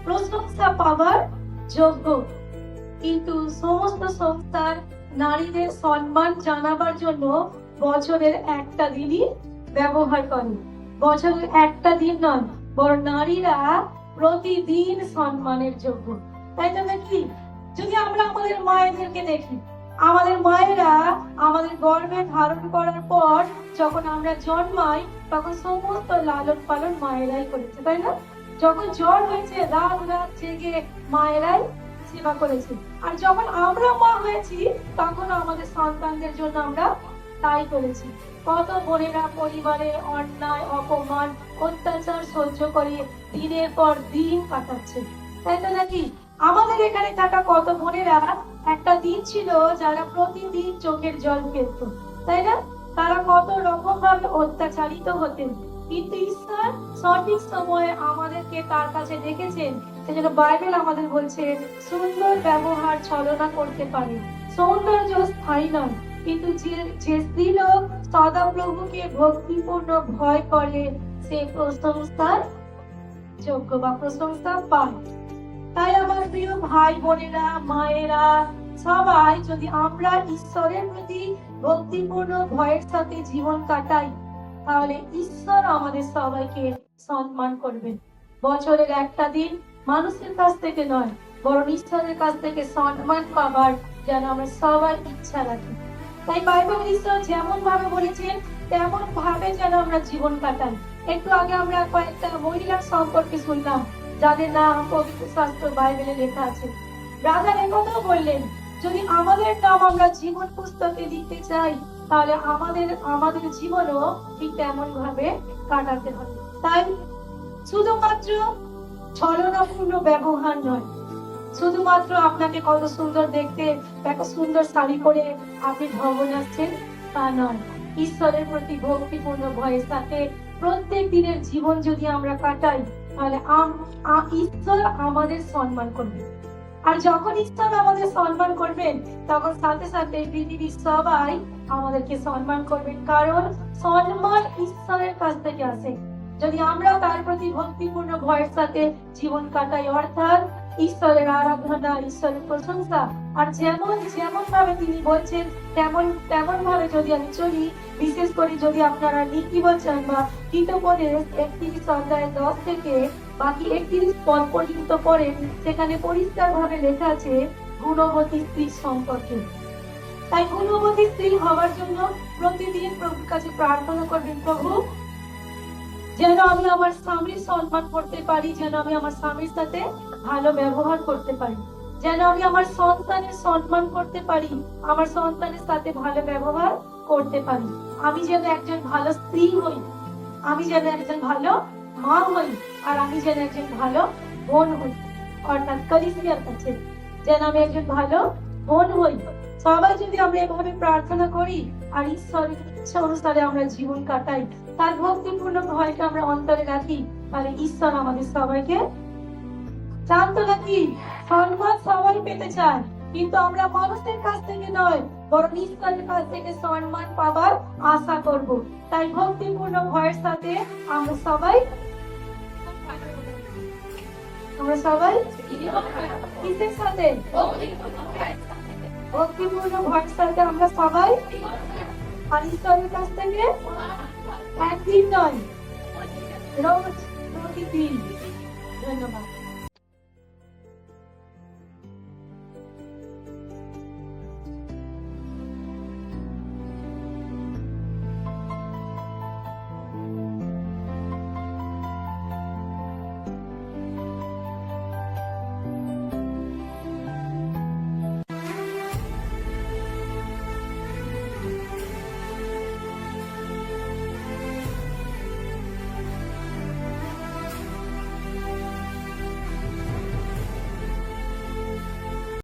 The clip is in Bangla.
প্রশংসা পাবার যোগ্য। কিন্তু সমস্ত সংস্থার নারীদের সম্মান জানাবার জন্য বছরের একটা দিনই ব্যবহার করে। বছরের একটা দিন নয়, বরং নারীরা প্রতিদিন সম্মানের যোগ্য। তাই তো নাকি? যদি আমরা আমাদের মায়েদেরকে দেখি, আমাদের মায়েরা আমাদের গর্ভে ধারণ করার পর যখন আমরা জন্মাই তখন সমস্ত লালন পালন মায়েরাই করেছে, তাই না? যখন জ্বর হয়েছে রাত রাত জেগে মায়েরাই সেবা করেছে। আর যখন আমরা মা হয়েছি তখন আমাদের সন্তানদের জন্য আমরা তাই করেছি। কত বোনেরা পরিবারের অন্যায় অপমান অত্যাচার সহ্য করে দিনের পর দিন কাটাচ্ছে, তাই তো নাকি? আমাদের এখানে থাকা কত বোনেরা একটা দিন ছিল যারা প্রতিদিন চোখের জল ফেলত, তাই না? তারা কত রকম ভাবে অত্যাচারিত হতেন, কিন্তু ঈশ্বর সঠিক সময়ে আমাদেরকে তার কাছে ডেকেছেন। সেজন্য বাইবেল আমাদের বলছে সুন্দর ব্যবহার ছলনা করতে পারে, সৌন্দর্য স্থায়ী নয়, কিন্তু যে স্ত্রী লোক সদা প্রভুকে ভক্তিপূর্ণ ভয় করে সে প্রশংসার যোগ্য বা প্রশংসা পায়। তাই আমার প্রিয় ভাই বোনেরা মায়েরা সবাই যদি আমরা ঈশ্বরের প্রতি ভক্তিপূর্ণ ভয়ের সাথে জীবন কাটাই তাহলে ঈশ্বর আমাদের সবাইকে সম্মান করবেন। বছরের একটা দিন মানুষের কাছ থেকে নয় বরং ঈশ্বরের কাছ থেকে সম্মান পাবার যেন আমরা সবাই ইচ্ছা রাখি। তাই বাইবেল ঈশ্বর যেমন ভাবে বলেছেন তেমন ভাবে যেন আমরা জীবন কাটাই। একটু আগে আমরা কয়েকটা মহিলার সম্পর্কে শুনলাম যাদের নাম পবিত্র শাস্ত্র বাইবেলে লেখা আছে। ব্রাদার একথাও বললেন যদি আমাদের নাম আমরা জীবন পুস্তকে লিখতে চাই তাহলে আমাদের জীবনও ঠিক তেমন ভাবে কাটাতে হবে। তাই শুধুমাত্র ছলনাপূর্ণ ব্যবহার নয়, শুধুমাত্র আপনাকে কত সুন্দর দেখতে একটা সুন্দর শাড়ি পরে আপনি ভবন আসছেন তা নয়, ঈশ্বরের প্রতি ভক্তিপূর্ণ ভয়ের সাথে প্রত্যেক দিনের জীবন যদি আমরা কাটাই তাহলে ঈশ্বর আমাদের সম্মান করবেন। আর যখন ঈশ্বর আমাদের সম্মান করবেন তখন সাথে সাথে পৃথিবীর সবাই আমাদেরকে সম্মান করবেন, কারণ সম্মান ঈশ্বরের কাছ থেকে আসে। যদি আমরা তার প্রতি ভক্তিপূর্ণ ভয়ের সাথে জীবন কাটাই অর্থাৎ ঈশ্বরের আরাধনা ঈশ্বরের প্রশংসা আর যেমন ভাবে তিনি বলছেন তেমন ভাবে যদি আমি চলি, বিশেষ করে যদি আপনারা নীতিবচন বা হিতোপদেশ 31 অধ্যায় 10 থেকে বাকি 31 পদ পর্যন্ত পড়েন, সেখানে পরিষ্কার ভাবে লেখা আছে গুণবতী স্ত্রী সম্পর্কে। তাই গুণবতী স্ত্রী হওয়ার জন্য প্রতিদিন প্রভুর কাছে প্রার্থনা করবেন, প্রভু যেন আমি আমার স্বামীর সম্মান করতে পারি, যেন আমি আমার স্বামীর সাথে ভালো ব্যবহার করতে পারি, যেন আমি আমার সন্তানের সম্মান করতে পারি, আমার সন্তানের সাথে ভালো ব্যবহার করতে পারি, আমি যেন একজন ভালো স্ত্রী হই, আমি যেন একজন ভালো মা হই, আর আমি যেন একজন ভালো বোন হই, অর্থাৎ কলিসিয়ার কাছে যেন আমি একজন ভালো বোন হই। সবাই যদি আমরা এভাবে প্রার্থনা করি আর ঈশ্বরের ইচ্ছা অনুসারে আমরা জীবন কাটাই, তার ভক্তিপূর্ণ ভয়কে আমরা অন্তরে রাখি, তাহলে ঈশ্বর আমাদের সবাইকে চান তো নাকি? সম্মান সবাই পেতে চায়, কিন্তু আমরা মানুষের কাছ থেকে নয় বরং ঈশ্বরের কাছ থেকে সম্মান পাবার আশা করব। তাই ভক্তিপূর্ণ ভয়ের সাথে আমরা সবাই কিসের সাথে? ভক্তিপূর্ণ ভয়ের সাথে আমরা সবাই আর ঈশ্বরের কাছ থেকে একদিন নয় রোজ প্রতিদিন। ধন্যবাদ।